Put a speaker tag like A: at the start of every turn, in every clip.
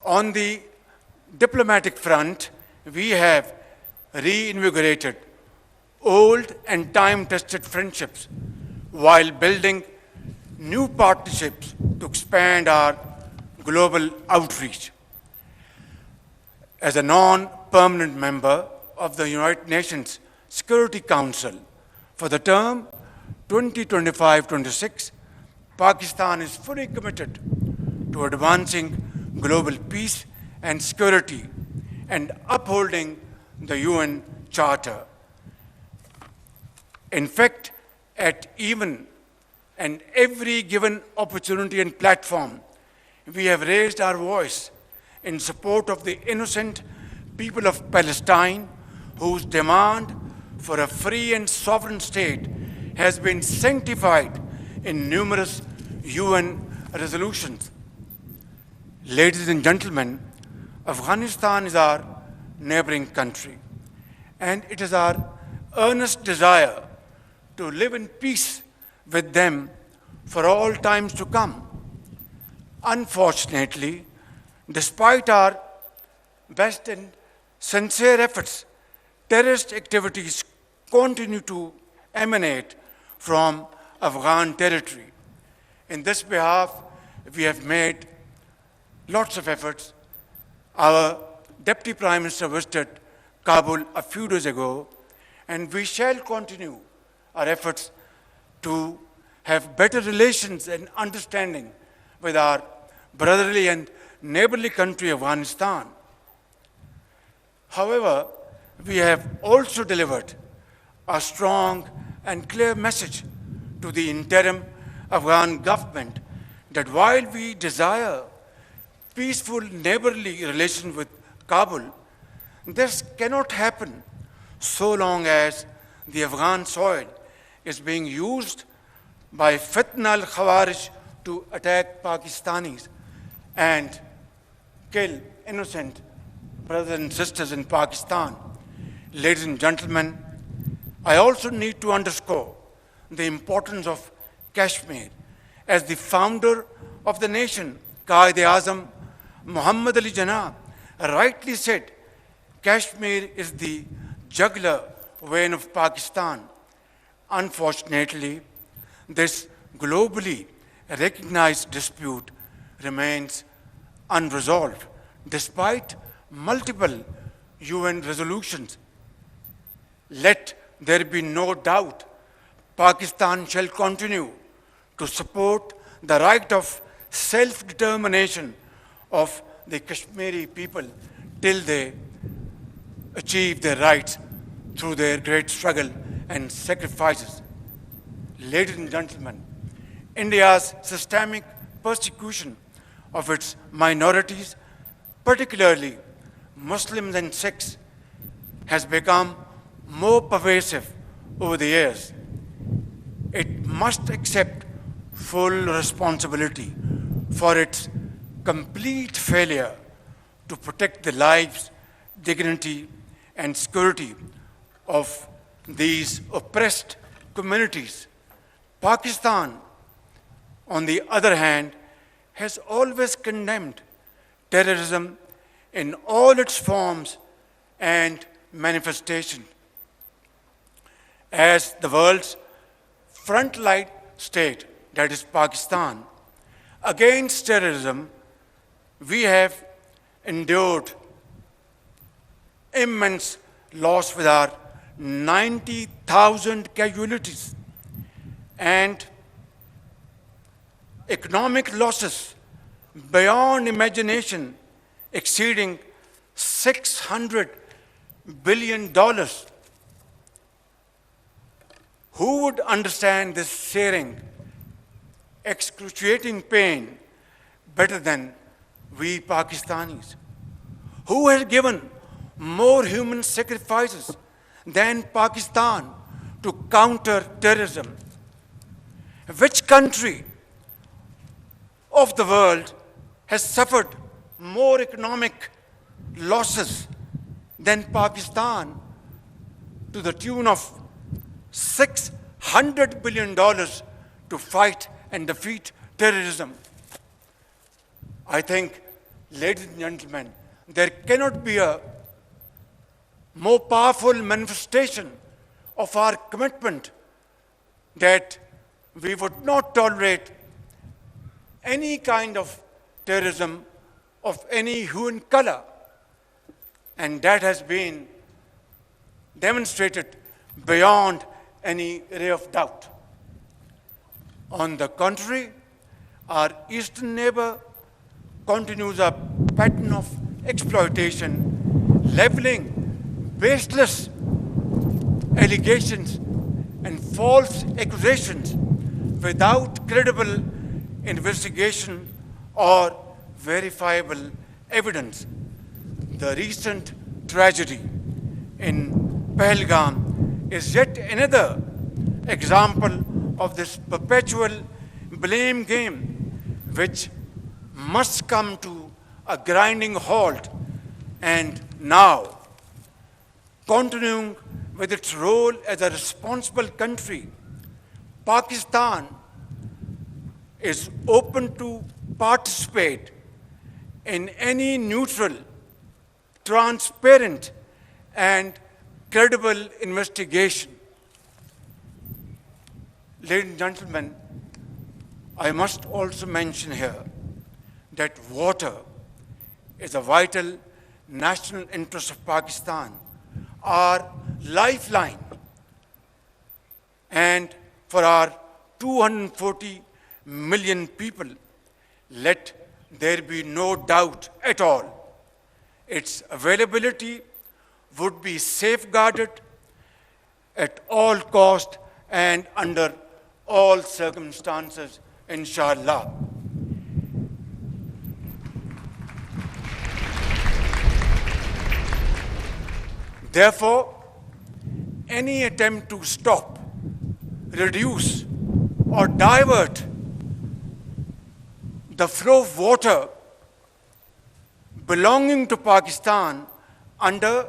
A: On the diplomatic front, we have reinvigorated old and time-tested friendships while building new partnerships to expand our global outreach. As a non-permanent member of the United Nations Security Council for the term 2025-26, Pakistan is fully committed to advancing global peace and security and upholding the UN Charter. In fact, at even and every given opportunity and platform, we have raised our voice in support of the innocent people of Palestine, whose demand for a free and sovereign state has been sanctified in numerous UN resolutions. Ladies and gentlemen, Afghanistan is our neighboring country, and it is our earnest desire to live in peace with them for all times to come. Unfortunately, despite our best and sincere efforts, terrorist activities continue to emanate from Afghan territory. In this behalf, we have made lots of efforts. Our Deputy Prime Minister visited Kabul a few days ago, and we shall continue our efforts to have better relations and understanding with our brotherly and neighborly country, Afghanistan. However, we have also delivered a strong and clear message to the interim Afghan government that while we desire peaceful neighborly relations with Kabul, this cannot happen so long as the Afghan soil is being used by Fitna al-Khawarij to attack Pakistanis and kill innocent brothers and sisters in Pakistan. Ladies and gentlemen, I also need to underscore the importance of Kashmir. As the founder of the nation, Qaid-e-Azam Muhammad Ali Jinnah rightly said, Kashmir is the jugular vein of Pakistan. Unfortunately, this globally recognized dispute remains unresolved despite multiple UN resolutions. Let there be no doubt, Pakistan shall continue to support the right of self-determination of the Kashmiri people till they achieve their rights through their great struggle and sacrifices. Ladies and gentlemen, India's systemic persecution of its minorities, particularly Muslims and Sikhs, has become more pervasive over the years. It must accept full responsibility for its complete failure to protect the lives, dignity, and security of these oppressed communities. Pakistan, on the other hand, has always condemned terrorism in all its forms and manifestations. As the world's frontline state, that is Pakistan, against terrorism, we have endured immense loss with our 90,000 casualties and economic losses beyond imagination exceeding $600 billion. Who would understand this searing, excruciating pain better than we Pakistanis? Who has given more human sacrifices than Pakistan to counter terrorism? Which country of the world has suffered more economic losses than Pakistan to the tune of $600 billion to fight and defeat terrorism? I think Ladies and gentlemen, there cannot be a more powerful manifestation of our commitment that we would not tolerate any kind of terrorism of any hue and color. And that has been demonstrated beyond any ray of doubt. On the contrary, our eastern neighbor continues a pattern of exploitation, leveling baseless allegations and false accusations without credible investigation or verifiable evidence. The recent tragedy in Pahalgam is yet another example of this perpetual blame game, which must come to a grinding halt. And now, continuing with its role as a responsible country, Pakistan is open to participate in any neutral, transparent, and credible investigation. Ladies and gentlemen, I must also mention here that water is a vital national interest of Pakistan, our lifeline. And for our 240 million people, let there be no doubt at all, its availability would be safeguarded at all cost and under all circumstances, inshallah. Therefore, any attempt to stop, reduce, or divert the flow of water belonging to Pakistan under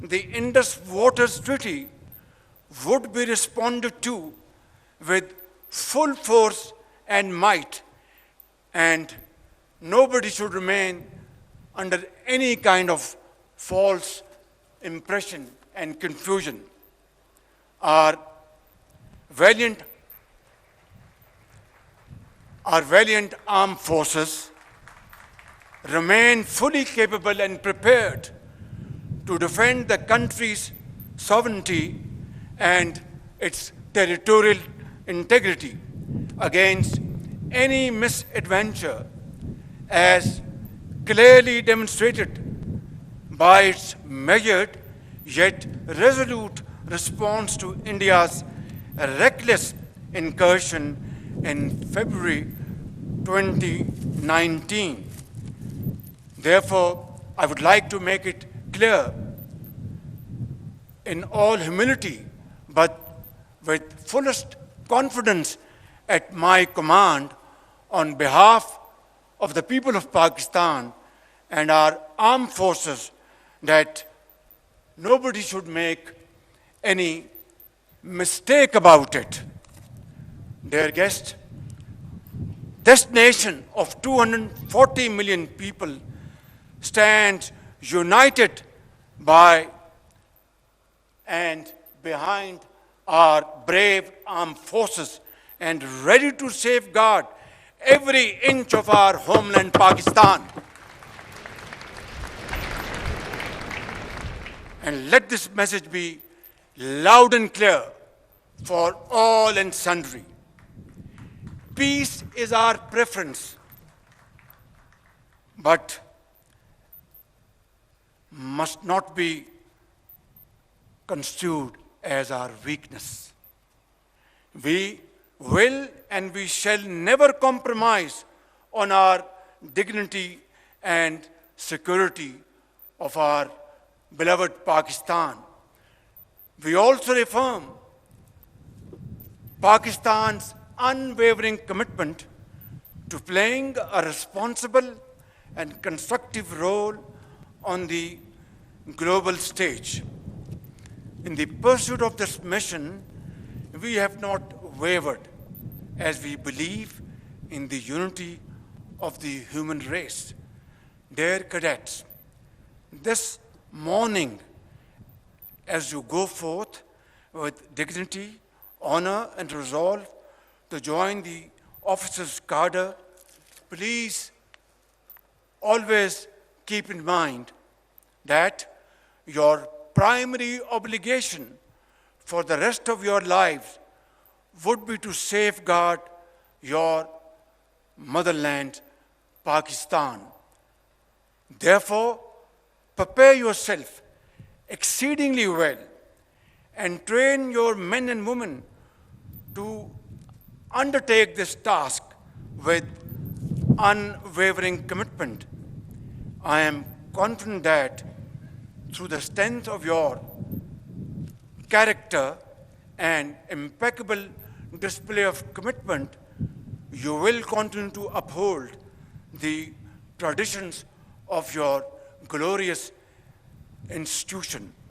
A: the Indus Waters Treaty would be responded to with full force and might, and nobody should remain under any kind of false impression and confusion. Our valiant armed forces remain fully capable and prepared to defend the country's sovereignty and its territorial integrity against any misadventure, as clearly demonstrated by its measured yet resolute response to India's reckless incursion in February 2019. Therefore, I would like to make it clear in all humility, but with fullest confidence at my command, on behalf of the people of Pakistan and our armed forces, that nobody should make any mistake about it. Dear guests, this nation of 240 million people stands united by and behind our brave armed forces and ready to safeguard every inch of our homeland, Pakistan. And let this message be loud and clear for all and sundry. Peace is our preference, but must not be construed as our weakness. We will and we shall never compromise on our dignity and security of our beloved Pakistan. We also affirm Pakistan's unwavering commitment to playing a responsible and constructive role on the global stage. In the pursuit of this mission, we have not wavered, as we believe in the unity of the human race. Dear cadets, this morning, as you go forth with dignity, honor, and resolve to join the officers' cadre, please always keep in mind that your primary obligation for the rest of your lives would be to safeguard your motherland, Pakistan. Therefore, prepare yourself exceedingly well and train your men and women to undertake this task with unwavering commitment. I am confident that through the strength of your character and impeccable display of commitment, you will continue to uphold the traditions of your glorious institution.